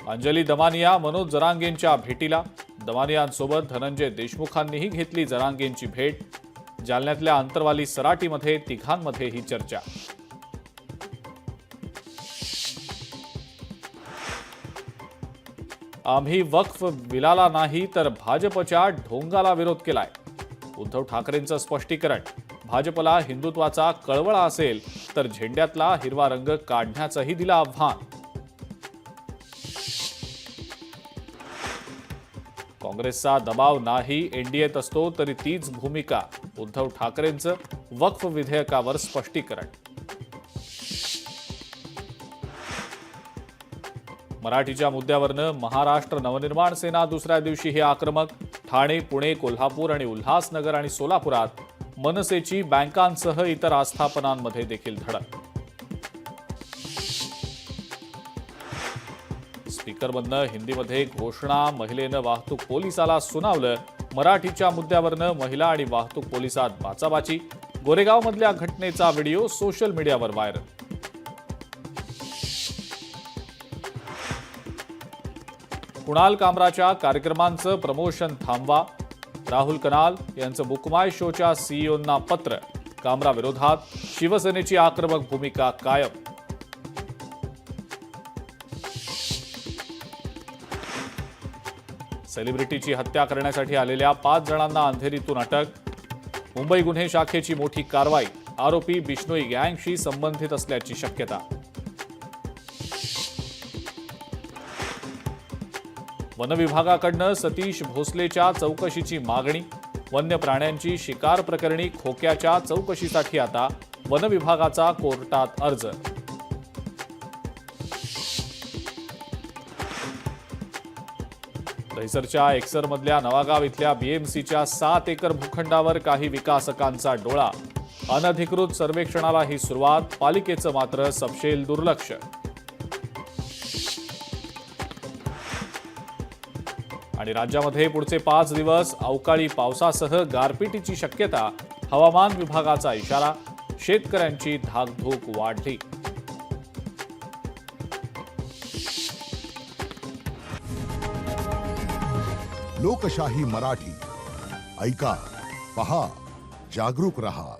अंजली दमानिया मनोज जरांगेंच्या भेटीला। दमानियांसोबत धनंजय देशमुखांनीही घेतली जरांगेंची भेट। जालन्यातल्या अंतरवाली सराटीमध्ये तिघांमध्ये ही चर्चा। आम्ही वक्फ बिलाला नाही तर भाजपच्या ढोंगाला विरोध केलाय। उद्धव ठाकरेंचं स्पष्टीकरण। भाजपला हिंदुत्वाचा कळवळा असेल तर झेंड्यातला हिरवा रंग काढण्याचंही दिलं आव्हान। काँग्रेसचा दबाव नाही, एनडीएत असतो तरी तीच भूमिका। उद्धव ठाकरेंचं वक्फ विधेयकावर स्पष्टीकरण। मराठीच्या मुद्द्यावरनं महाराष्ट्र नवनिर्माण सेना दुसऱ्या दिवशीही आक्रमक। ठाणे, पुणे, कोल्हापूर आणि उल्हासनगर आणि सोलापुरात मनसेची बँकांसह इतर आस्थापनांमध्ये देखील धडक। स्पीकरमधनं हिंदीमध्ये घोषणा, महिलेनं वाहतूक पोलिसाला सुनावलं। मराठीच्या मुद्द्यावरनं महिला आणि वाहतूक पोलिसात बाचाबाची। गोरेगावमधल्या घटनेचा व्हिडिओ सोशल मीडियावर व्हायरल। कुणाल कामराच्या कार्यक्रमांचं प्रमोशन थांबवा। राहुल कनाल यांचं बुक माय शोच्या सीईओंना पत्र। कामरा विरोधात शिवसेनेची आक्रमक भूमिका कायम। सेलिब्रिटीची हत्या करण्यासाठी आलेल्या 5 जणांना अंधेरीतून अटक। मुंबई गुन्हे शाखेची मोठी कारवाई। आरोपी बिश्नोई गँगशी संबंधित असल्याची शक्यता। वनविभागाकडनं सतीश भोसलेच्या चौकशीची मागणी। वन्य प्राण्यांची शिकार प्रकरणी खोक्याच्या चौकशीसाठी आता वनविभागाचा कोर्टात अर्ज। दहिसरच्या एक्सरमधल्या नवागाव इथल्या बीएमसीच्या 7 एकर भूखंडावर काही विकासकांचा डोळा। अनधिकृत सर्वेक्षणाला ही सुरुवात। पालिकेचं मात्र सपशेल दुर्लक्ष। आणि राज्यामध्ये पुढचे 5 दिवस अवकाळी पावसासह गारपिटीची शक्यता। हवामान विभागाचा इशारा। शेतकऱ्यांची धाकधूक वाढली। लोकशाही मराठी ऐका, पहा, जागरूक रहा।